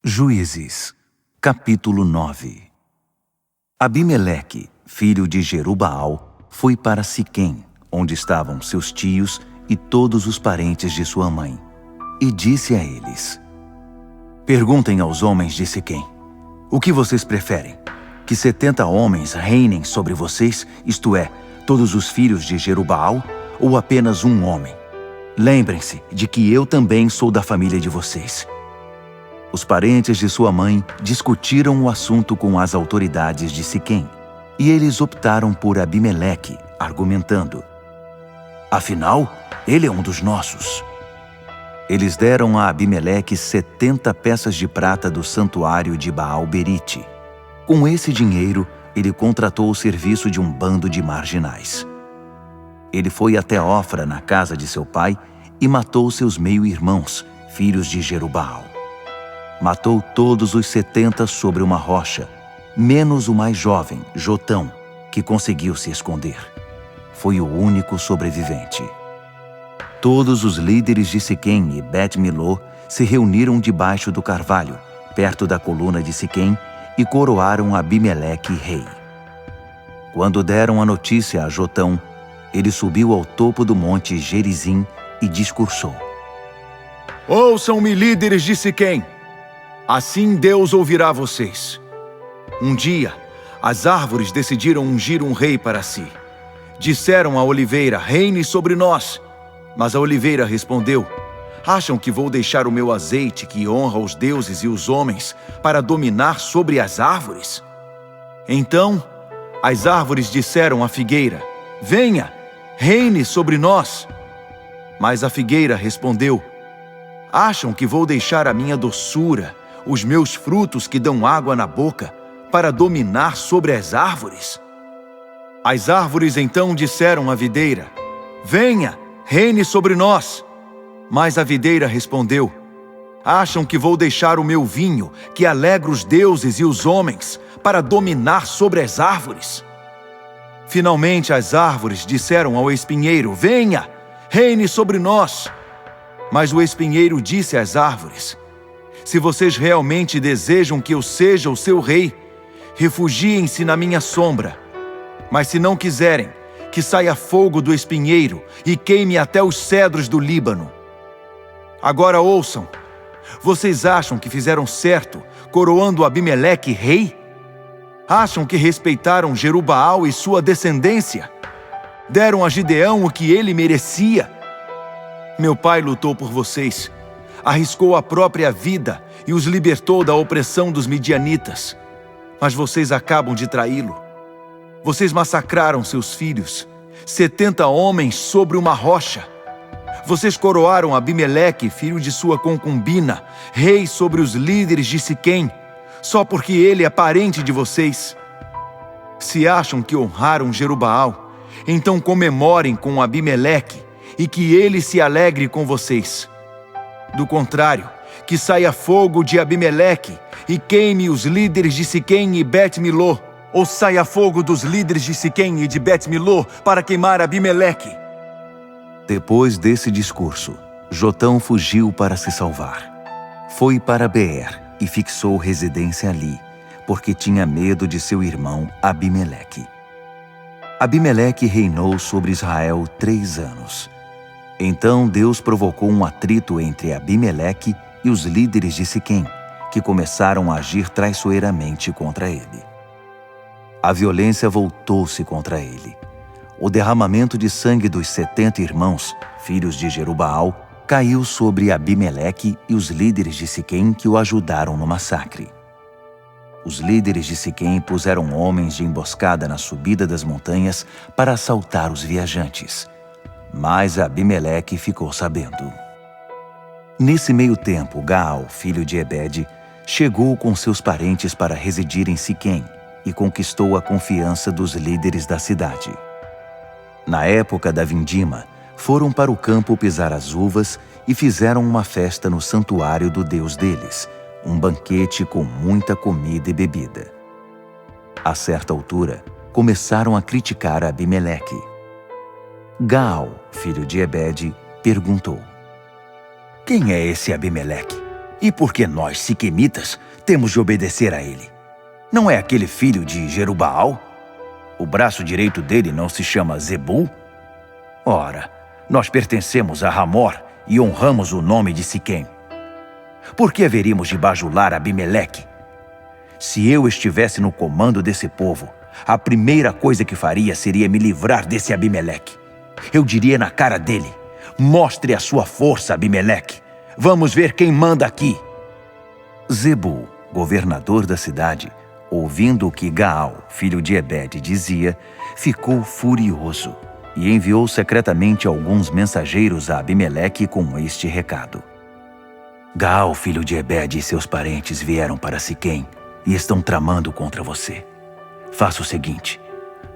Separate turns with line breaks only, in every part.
Juízes, capítulo 9. Abimeleque, filho de Jerubaal, foi para Siquém, onde estavam seus tios e todos os parentes de sua mãe, e disse a eles: Perguntem aos homens de Siquém, o que vocês preferem? Que 70 homens reinem sobre vocês, isto é, todos os filhos de Jerubaal, ou apenas um homem? Lembrem-se de que eu também sou da família de vocês. Os parentes de sua mãe discutiram o assunto com as autoridades de Siquém, e eles optaram por Abimeleque, argumentando: Afinal, ele é um dos nossos. Eles deram a Abimeleque 70 peças de prata do santuário de Baal-Berite. Com esse dinheiro, ele contratou o serviço de um bando de marginais. Ele foi até Ofra, na casa de seu pai, e matou seus meio-irmãos, filhos de Jerubaal. Matou todos os 70 sobre uma rocha, menos o mais jovem, Jotão, que conseguiu se esconder. Foi o único sobrevivente. Todos os líderes de Siquém e Bet-Milô se reuniram debaixo do carvalho, perto da coluna de Siquém, e coroaram Abimeleque rei. Quando deram a notícia a Jotão, ele subiu ao topo do monte Gerizim e discursou:
Ouçam-me, líderes de Siquém! Assim Deus ouvirá vocês. Um dia, as árvores decidiram ungir um rei para si. Disseram à oliveira: reine sobre nós. Mas a oliveira respondeu: acham que vou deixar o meu azeite, que honra os deuses e os homens, para dominar sobre as árvores? Então, as árvores disseram à figueira: venha, reine sobre nós. Mas a figueira respondeu: acham que vou deixar a minha doçura, os meus frutos que dão água na boca, para dominar sobre as árvores? As árvores então disseram à videira: venha, reine sobre nós. Mas a videira respondeu: acham que vou deixar o meu vinho, que alegra os deuses e os homens, para dominar sobre as árvores? Finalmente as árvores disseram ao espinheiro: venha, reine sobre nós. Mas o espinheiro disse às árvores: se vocês realmente desejam que eu seja o seu rei, refugiem-se na minha sombra. Mas se não quiserem, que saia fogo do espinheiro e queime até os cedros do Líbano. Agora ouçam, vocês acham que fizeram certo coroando Abimeleque rei? Acham que respeitaram Jerubaal e sua descendência? Deram a Gideão o que ele merecia? Meu pai lutou por vocês, arriscou a própria vida e os libertou da opressão dos midianitas. Mas vocês acabam de traí-lo. Vocês massacraram seus filhos, 70 homens sobre uma rocha. Vocês coroaram Abimeleque, filho de sua concubina, rei sobre os líderes de Siquém, só porque ele é parente de vocês. Se acham que honraram Jerubaal, então comemorem com Abimeleque e que ele se alegre com vocês. Do contrário, que saia fogo de Abimeleque e queime os líderes de Siquém e Bet-Milô, ou saia fogo dos líderes de Siquém e de Bet-Milô para queimar Abimeleque.
Depois desse discurso, Jotão fugiu para se salvar. Foi para Beer e fixou residência ali, porque tinha medo de seu irmão Abimeleque. Abimeleque reinou sobre Israel 3 anos. Então Deus provocou um atrito entre Abimeleque e os líderes de Siquém, que começaram a agir traiçoeiramente contra ele. A violência voltou-se contra ele. O derramamento de sangue dos 70 irmãos, filhos de Jerubaal, caiu sobre Abimeleque e os líderes de Siquém que o ajudaram no massacre. Os líderes de Siquém puseram homens de emboscada na subida das montanhas para assaltar os viajantes. Mas Abimeleque ficou sabendo. Nesse meio tempo, Gaal, filho de Ebed, chegou com seus parentes para residir em Siquém e conquistou a confiança dos líderes da cidade. Na época da vindima, foram para o campo pisar as uvas e fizeram uma festa no santuário do Deus deles, um banquete com muita comida e bebida. A certa altura, começaram a criticar Abimeleque. Gaal, filho de Ebed, perguntou: quem é esse Abimeleque? E por que nós, siquemitas, temos de obedecer a ele? Não é aquele filho de Jerubaal? O braço direito dele não se chama Zebul? Ora, nós pertencemos a Ramor e honramos o nome de Siquém. Por que haveríamos de bajular Abimeleque? Se eu estivesse no comando desse povo, a primeira coisa que faria seria me livrar desse Abimeleque. Eu diria na cara dele: mostre a sua força, Abimeleque. Vamos ver quem manda aqui. Zebul, governador da cidade, ouvindo o que Gaal, filho de Ebed, dizia, ficou furioso e enviou secretamente alguns mensageiros a Abimeleque com este recado: Gaal, filho de Ebed, e seus parentes vieram para Siquém e estão tramando contra você. Faça o seguinte: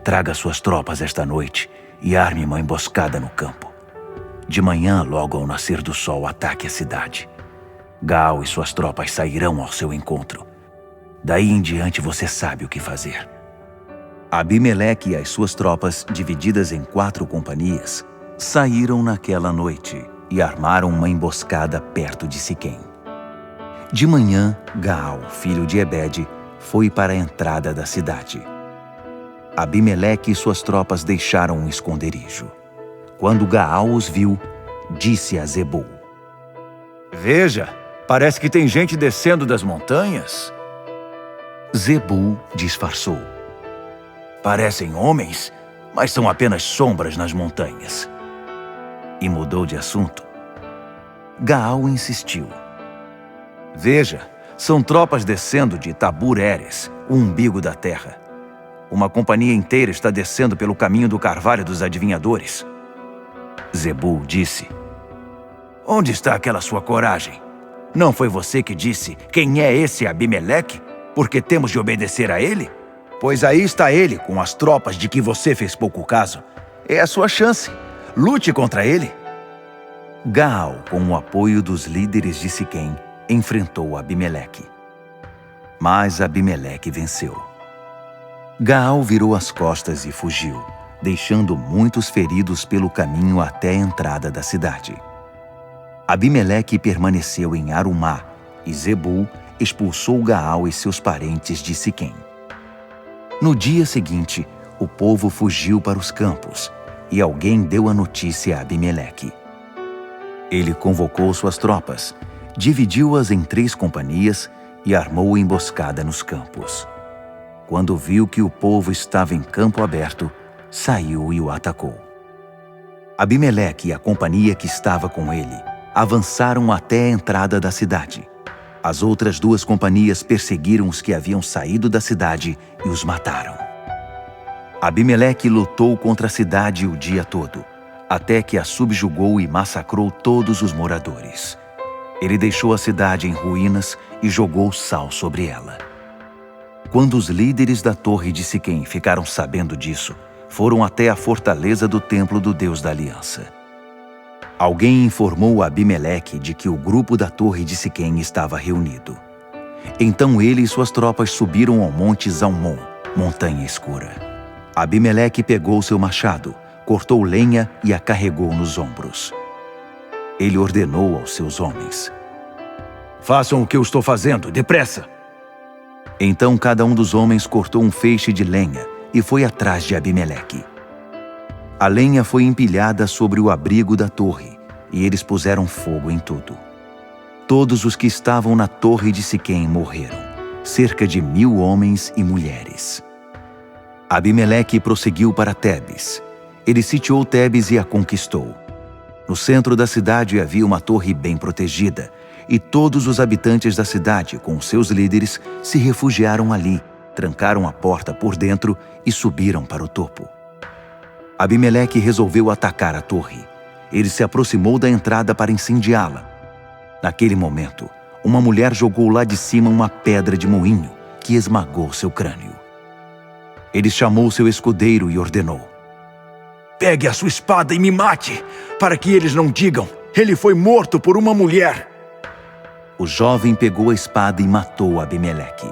traga suas tropas esta noite e arme uma emboscada no campo. De manhã, logo ao nascer do sol, ataque a cidade. Gaal e suas tropas sairão ao seu encontro. Daí em diante você sabe o que fazer. Abimeleque e as suas tropas, divididas em 4 companhias, saíram naquela noite e armaram uma emboscada perto de Siquém. De manhã, Gaal, filho de Ebed, foi para a entrada da cidade. Abimeleque e suas tropas deixaram um esconderijo. Quando Gaal os viu, disse a Zebul: Veja, parece que tem gente descendo das montanhas. Zebul disfarçou: Parecem homens, mas são apenas sombras nas montanhas. E mudou de assunto. Gaal insistiu: Veja, são tropas descendo de Tabur Eres, o umbigo da terra. Uma companhia inteira está descendo pelo caminho do Carvalho dos Adivinhadores. Zebul disse: Onde está aquela sua coragem? Não foi você que disse: Quem é esse Abimeleque? Porque temos de obedecer a ele? Pois aí está ele com as tropas de que você fez pouco caso. É a sua chance. Lute contra ele. Gaal, com o apoio dos líderes de Siquém, enfrentou Abimeleque. Mas Abimeleque venceu. Gaal virou as costas e fugiu, deixando muitos feridos pelo caminho até a entrada da cidade. Abimeleque permaneceu em Arumá e Zebul expulsou Gaal e seus parentes de Siquém. No dia seguinte, o povo fugiu para os campos e alguém deu a notícia a Abimeleque. Ele convocou suas tropas, dividiu-as em 3 companhias e armou emboscada nos campos. Quando viu que o povo estava em campo aberto, saiu e o atacou. Abimeleque e a companhia que estava com ele avançaram até a entrada da cidade. As outras 2 companhias perseguiram os que haviam saído da cidade e os mataram. Abimeleque lutou contra a cidade o dia todo, até que a subjugou e massacrou todos os moradores. Ele deixou a cidade em ruínas e jogou sal sobre ela. Quando os líderes da torre de Siquém ficaram sabendo disso, foram até a fortaleza do templo do Deus da Aliança. Alguém informou a Abimeleque de que o grupo da torre de Siquém estava reunido. Então ele e suas tropas subiram ao monte Zalmon, montanha escura. Abimeleque pegou seu machado, cortou lenha e a carregou nos ombros. Ele ordenou aos seus homens: Façam o que eu estou fazendo, depressa! Então cada um dos homens cortou um feixe de lenha e foi atrás de Abimeleque. A lenha foi empilhada sobre o abrigo da torre, e eles puseram fogo em tudo. Todos os que estavam na torre de Siquém morreram, cerca de 1000 homens e mulheres. Abimeleque prosseguiu para Tebes. Ele sitiou Tebes e a conquistou. No centro da cidade havia uma torre bem protegida, e todos os habitantes da cidade, com seus líderes, se refugiaram ali, trancaram a porta por dentro e subiram para o topo. Abimeleque resolveu atacar a torre. Ele se aproximou da entrada para incendiá-la. Naquele momento, uma mulher jogou lá de cima uma pedra de moinho que esmagou seu crânio. Ele chamou seu escudeiro e ordenou: Pegue a sua espada e me mate, para que eles não digam: ele foi morto por uma mulher. O jovem pegou a espada e matou Abimeleque.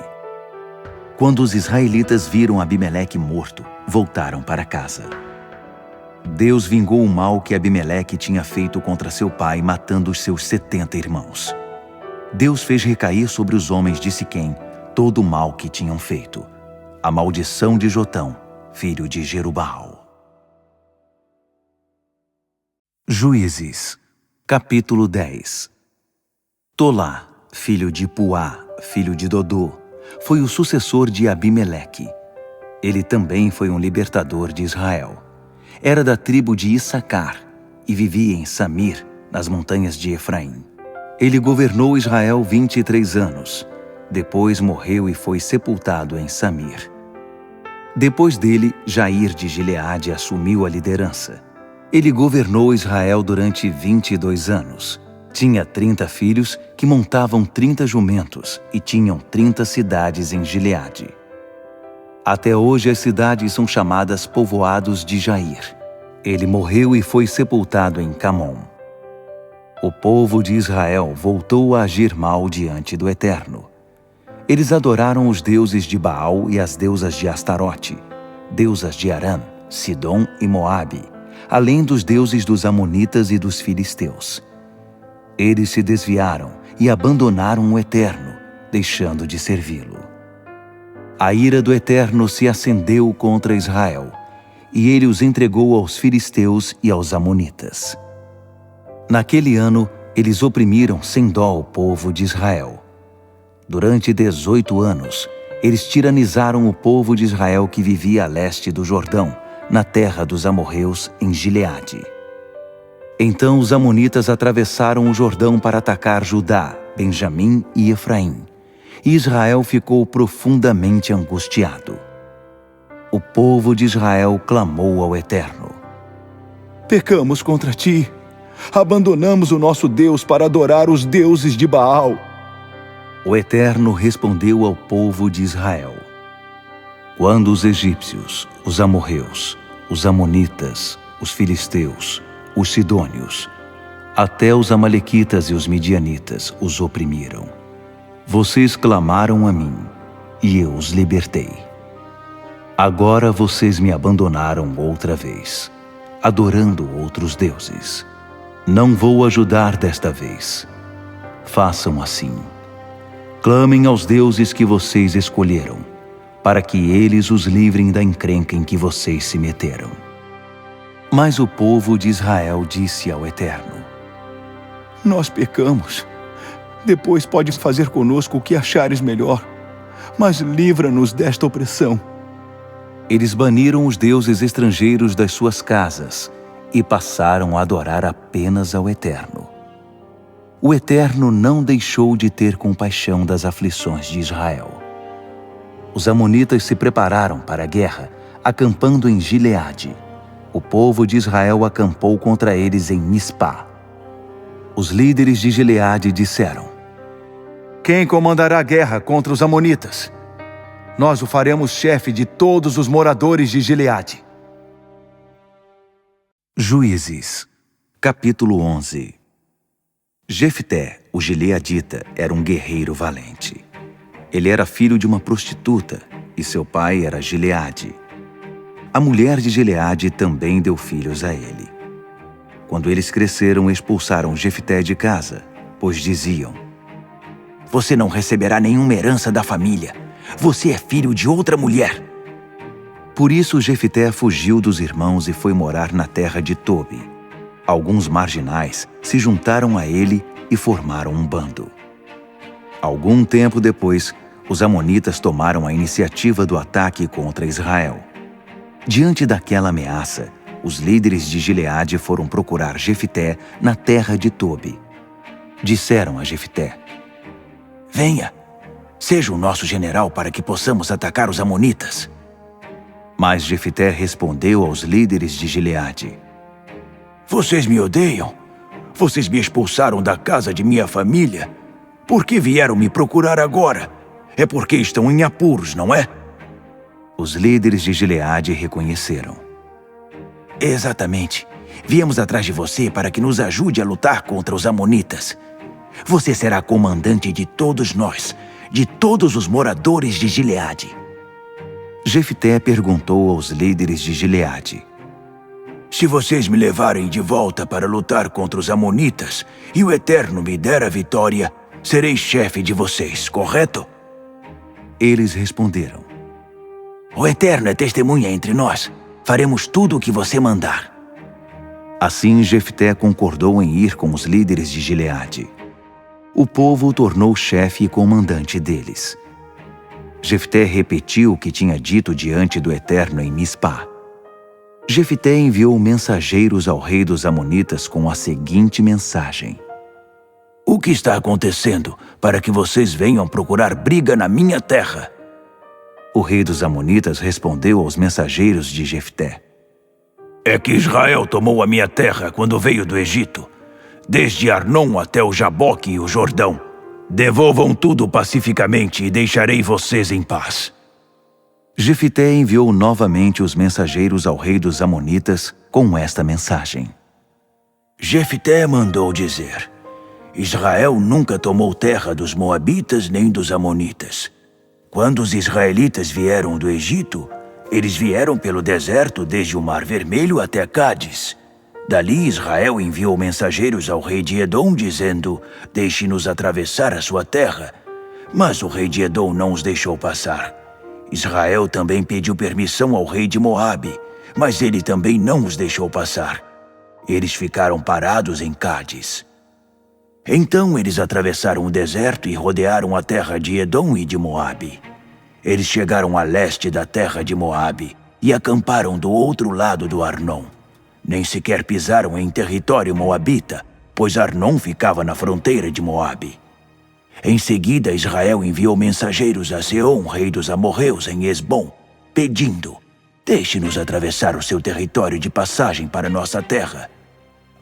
Quando os israelitas viram Abimeleque morto, voltaram para casa. Deus vingou o mal que Abimeleque tinha feito contra seu pai, matando os seus 70 irmãos. Deus fez recair sobre os homens de Siquém todo o mal que tinham feito, a maldição de Jotão, filho de Jerubaal. Juízes, capítulo 10. Tolá, filho de Puá, filho de Dodô, foi o sucessor de Abimeleque. Ele também foi um libertador de Israel. Era da tribo de Issacar e vivia em Samir, nas montanhas de Efraim. Ele governou Israel 23 anos. Depois morreu e foi sepultado em Samir. Depois dele, Jair de Gileade assumiu a liderança. Ele governou Israel durante 22 anos. Tinha 30 filhos que montavam 30 jumentos e tinham 30 cidades em Gileade. Até hoje as cidades são chamadas povoados de Jair. Ele morreu e foi sepultado em Camom. O povo de Israel voltou a agir mal diante do Eterno. Eles adoraram os deuses de Baal e as deusas de Astarote, deusas de Aram, Sidom e Moabe, além dos deuses dos Amonitas e dos Filisteus. Eles se desviaram e abandonaram o Eterno, deixando de servi-lo. A ira do Eterno se acendeu contra Israel, e ele os entregou aos filisteus e aos amonitas. Naquele ano, eles oprimiram sem dó o povo de Israel. Durante 18 anos, eles tiranizaram o povo de Israel que vivia a leste do Jordão, na terra dos amorreus, em Gileade. Então os amonitas atravessaram o Jordão para atacar Judá, Benjamim e Efraim, e Israel ficou profundamente angustiado. O povo de Israel clamou ao Eterno:
Pecamos contra ti. Abandonamos o nosso Deus para adorar os deuses de Baal.
O Eterno respondeu ao povo de Israel: Quando os egípcios, os amorreus, os amonitas, os filisteus, os sidônios, até os amalequitas e os midianitas os oprimiram, vocês clamaram a mim, e eu os libertei. Agora vocês me abandonaram outra vez, adorando outros deuses. Não vou ajudar desta vez. Façam assim. Clamem aos deuses que vocês escolheram, para que eles os livrem da encrenca em que vocês se meteram. Mas o povo de Israel disse ao Eterno:
Nós pecamos. Depois podes fazer conosco o que achares melhor, mas livra-nos desta opressão.
Eles baniram os deuses estrangeiros das suas casas e passaram a adorar apenas ao Eterno. O Eterno não deixou de ter compaixão das aflições de Israel. Os amonitas se prepararam para a guerra, acampando em Gileade. O povo de Israel acampou contra eles em Mispá. Os líderes de Gileade disseram:
Quem comandará a guerra contra os amonitas? Nós o faremos chefe de todos os moradores de Gileade.
Juízes, capítulo 11. Jefté, o gileadita, era um guerreiro valente. Ele era filho de uma prostituta e seu pai era Gileade. A mulher de Gileade também deu filhos a ele. Quando eles cresceram, expulsaram Jefté de casa, pois diziam: Você não receberá nenhuma herança da família. Você é filho de outra mulher. Por isso Jefté fugiu dos irmãos e foi morar na terra de Tobi. Alguns marginais se juntaram a ele e formaram um bando. Algum tempo depois, os amonitas tomaram a iniciativa do ataque contra Israel. Diante daquela ameaça, os líderes de Gileade foram procurar Jefté na terra de Tobi. Disseram a Jefté: Venha, seja o nosso general para que possamos atacar os amonitas. Mas Jefté respondeu aos líderes de Gileade: Vocês me odeiam? Vocês me expulsaram da casa de minha família? Por que vieram me procurar agora? É porque estão em apuros, não é? Os líderes de Gileade reconheceram: Exatamente. Viemos atrás de você para que nos ajude a lutar contra os amonitas. Você será comandante de todos nós, de todos os moradores de Gileade. Jefté perguntou aos líderes de Gileade: Se vocês me levarem de volta para lutar contra os amonitas e o Eterno me der a vitória,
serei chefe de vocês, correto?
Eles responderam:
O Eterno é testemunha entre nós. Faremos tudo o que você mandar.
Assim Jefté concordou em ir com os líderes de Gileade. O povo o tornou chefe e comandante deles. Jefté repetiu o que tinha dito diante do Eterno em Mispá. Jefté enviou mensageiros ao rei dos Amonitas com a seguinte mensagem:
O que está acontecendo para que vocês venham procurar briga na minha terra?
O rei dos Amonitas respondeu aos mensageiros de Jefté:
É que Israel tomou a minha terra quando veio do Egito, desde Arnon até o Jaboque e o Jordão. Devolvam tudo pacificamente e deixarei vocês em paz.
Jefté enviou novamente os mensageiros ao rei dos Amonitas com esta mensagem:
Jefté mandou dizer: Israel nunca tomou terra dos Moabitas nem dos Amonitas. Quando os israelitas vieram do Egito, eles vieram pelo deserto desde o Mar Vermelho até Cádiz. Dali Israel enviou mensageiros ao rei de Edom dizendo: Deixe-nos atravessar a sua terra. Mas o rei de Edom não os deixou passar. Israel também pediu permissão ao rei de Moabe, mas ele também não os deixou passar. Eles ficaram parados em Cádiz. Então eles atravessaram o deserto e rodearam a terra de Edom e de Moabe. Eles chegaram a leste da terra de Moabe e acamparam do outro lado do Arnon. Nem sequer pisaram em território moabita, pois Arnon ficava na fronteira de Moabe. Em seguida, Israel enviou mensageiros a Seom, rei dos amorreus, em Esbom, pedindo: Deixe-nos atravessar o seu território de passagem para nossa terra.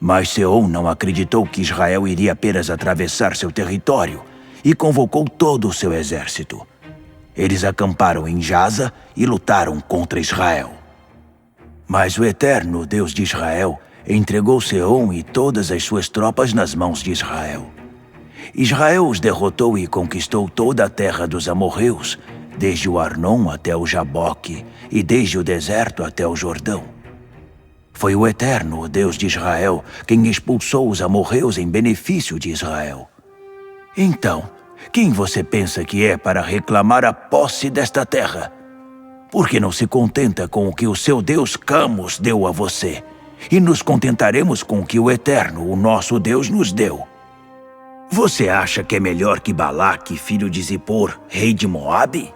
Mas Seom não acreditou que Israel iria apenas atravessar seu território e convocou todo o seu exército. Eles acamparam em Jaza e lutaram contra Israel. Mas o Eterno, Deus de Israel, entregou Seom e todas as suas tropas nas mãos de Israel. Israel os derrotou e conquistou toda a terra dos amorreus, desde o Arnon até o Jaboque e desde o deserto até o Jordão. Foi o Eterno, o Deus de Israel, quem expulsou os amorreus em benefício de Israel. Então, quem você pensa que é para reclamar a posse desta terra? Por que não se contenta com o que o seu Deus Camos deu a você? E nos contentaremos com o que o Eterno, o nosso Deus, nos deu. Você acha que é melhor que Balaque, filho de Zippor, rei de Moabe?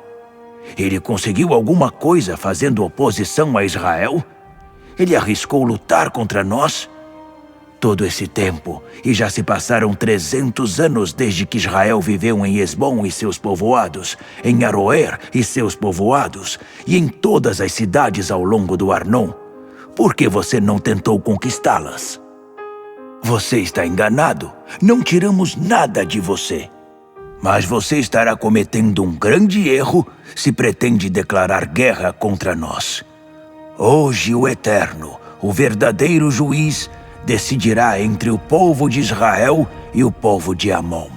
Ele conseguiu alguma coisa fazendo oposição a Israel? Ele arriscou lutar contra nós? Todo esse tempo, e já se passaram 300 anos desde que Israel viveu em Esbom e seus povoados, em Aroer e seus povoados, e em todas as cidades ao longo do Arnon. Por que você não tentou conquistá-las? Você está enganado. Não tiramos nada de você. Mas você estará cometendo um grande erro se pretende declarar guerra contra nós. Hoje o Eterno, o verdadeiro juiz, decidirá entre o povo de Israel e o povo de Amon.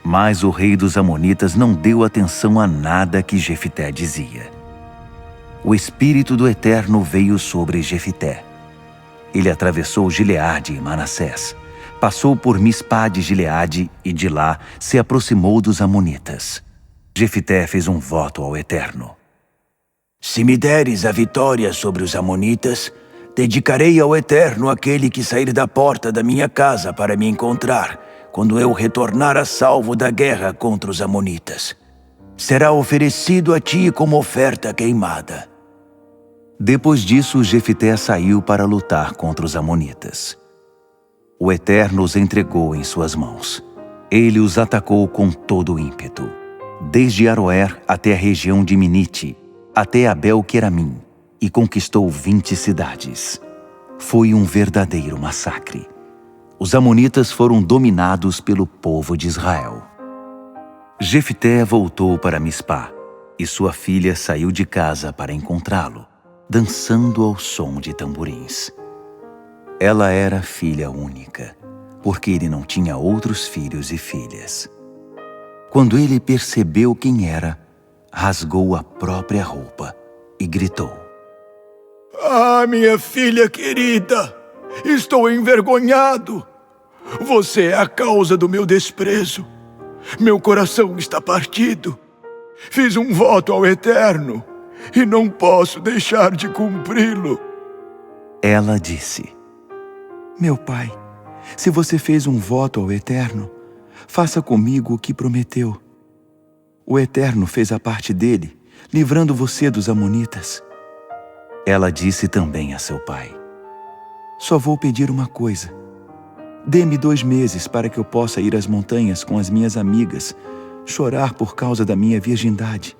Mas o rei dos Amonitas não deu atenção a nada que Jefté dizia. O Espírito do Eterno veio sobre Jefté. Ele atravessou Gileade e Manassés, passou por Mispá de Gileade e de lá se aproximou dos Amonitas. Jefté fez um voto ao Eterno:
Se me deres a vitória sobre os Amonitas, dedicarei ao Eterno aquele que sair da porta da minha casa para me encontrar, quando eu retornar a salvo da guerra contra os Amonitas. Será oferecido a ti como oferta queimada.
Depois disso, Jefté saiu para lutar contra os Amonitas. O Eterno os entregou em suas mãos. Ele os atacou com todo o ímpeto, desde Aroer até a região de Minite, até Abel-Queramim, e conquistou 20 cidades. Foi um verdadeiro massacre. Os Amonitas foram dominados pelo povo de Israel. Jefté voltou para Mispá, e sua filha saiu de casa para encontrá-lo, dançando ao som de tamborins. Ela era filha única, porque ele não tinha outros filhos e filhas. Quando ele percebeu quem era, rasgou a própria roupa e gritou:
Ah, minha filha querida, estou envergonhado. Você é a causa do meu desprezo. Meu coração está partido. Fiz um voto ao Eterno e não posso deixar de cumpri-lo.
Ela disse:
Meu pai, se você fez um voto ao Eterno, faça comigo o que prometeu. O Eterno fez a parte dele, livrando você dos amonitas.
Ela disse também a seu pai:
Só vou pedir uma coisa. Dê-me 2 meses para que eu possa ir às montanhas com as minhas amigas, chorar por causa da minha virgindade,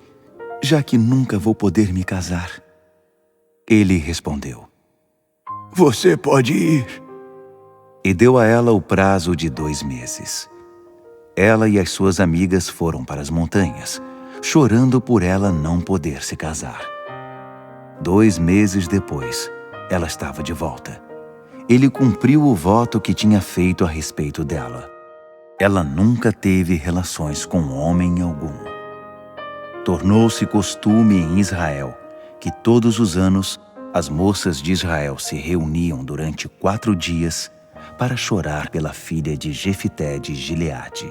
já que nunca vou poder me casar.
Ele respondeu:
Você pode ir.
E deu a ela o prazo de 2 meses. Ela e as suas amigas foram para as montanhas, chorando por ela não poder se casar. 2 meses depois, ela estava de volta. Ele cumpriu o voto que tinha feito a respeito dela. Ela nunca teve relações com homem algum. Tornou-se costume em Israel que todos os anos as moças de Israel se reuniam durante 4 dias para chorar pela filha de Jefité de Gileade.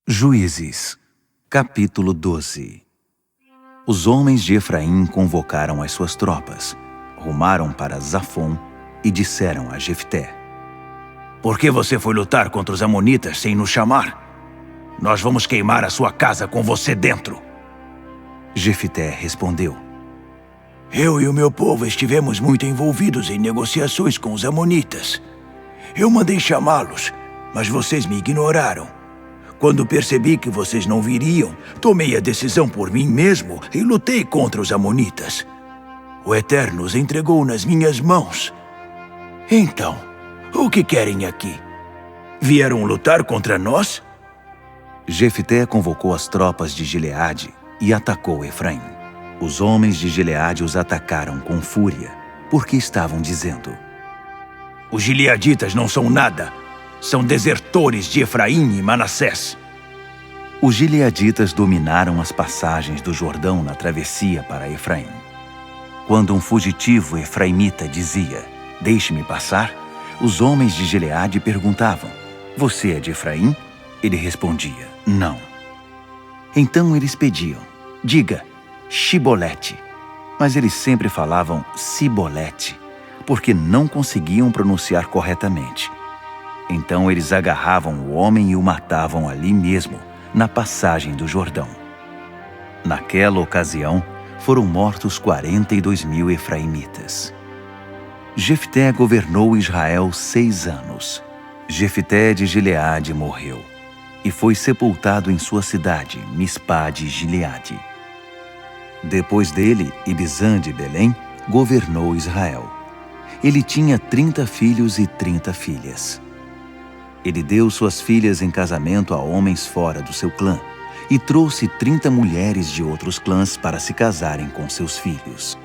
Juízes, capítulo 12. Os homens de Efraim convocaram as suas tropas, rumaram para Zafon e disseram a Jefté:
Por que você foi lutar contra os amonitas sem nos chamar? Nós vamos queimar a sua casa com você dentro.
Jefté respondeu:
Eu e o meu povo estivemos muito envolvidos em negociações com os amonitas. Eu mandei chamá-los, mas vocês me ignoraram. Quando percebi que vocês não viriam, tomei a decisão por mim mesmo e lutei contra os amonitas. O Eterno os entregou nas minhas mãos. Então, o que querem aqui? Vieram lutar contra nós?
Jefté convocou as tropas de Gileade e atacou Efraim. Os homens de Gileade os atacaram com fúria, porque estavam dizendo:
Os gileaditas não são nada. São desertores de Efraim e Manassés.
Os gileaditas dominaram as passagens do Jordão na travessia para Efraim. Quando um fugitivo efraimita dizia: Deixe-me passar, os homens de Gileade perguntavam: Você é de Efraim? Ele respondia: Não. Então eles pediam: Diga, Shibolete. Mas eles sempre falavam Sibolete, porque não conseguiam pronunciar corretamente. Então eles agarravam o homem e o matavam ali mesmo, na passagem do Jordão. Naquela ocasião, foram mortos 42.000 efraimitas. Jefté governou Israel 6 anos. Jefté de Gileade morreu e foi sepultado em sua cidade, Mispá de Gileade. Depois dele, Ibzan de Belém governou Israel. Ele tinha 30 filhos e 30 filhas. Ele deu suas filhas em casamento a homens fora do seu clã e trouxe 30 mulheres de outros clãs para se casarem com seus filhos.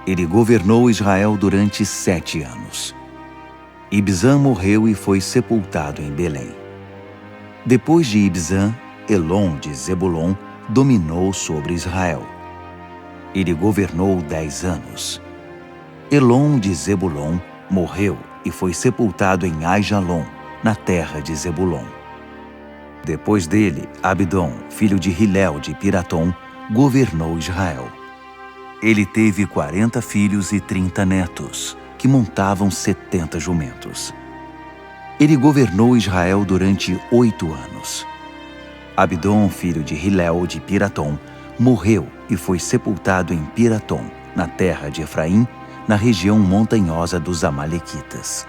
Ele governou Israel durante 7 anos. Ibzan morreu e foi sepultado em Belém. Depois de Ibzan, Elon de Zebulon dominou sobre Israel. Ele governou 10 anos. Elon de Zebulon morreu e foi sepultado em Aijalon, na terra de Zebulon. Depois dele, Abdon, filho de Hilel de Piratom, governou Israel. Ele teve 40 filhos e 30 netos, que montavam 70 jumentos. Ele governou Israel durante 8 anos. Abdon, filho de Hilel de Piratom, morreu e foi sepultado em Piratom, na terra de Efraim, na região montanhosa dos Amalequitas.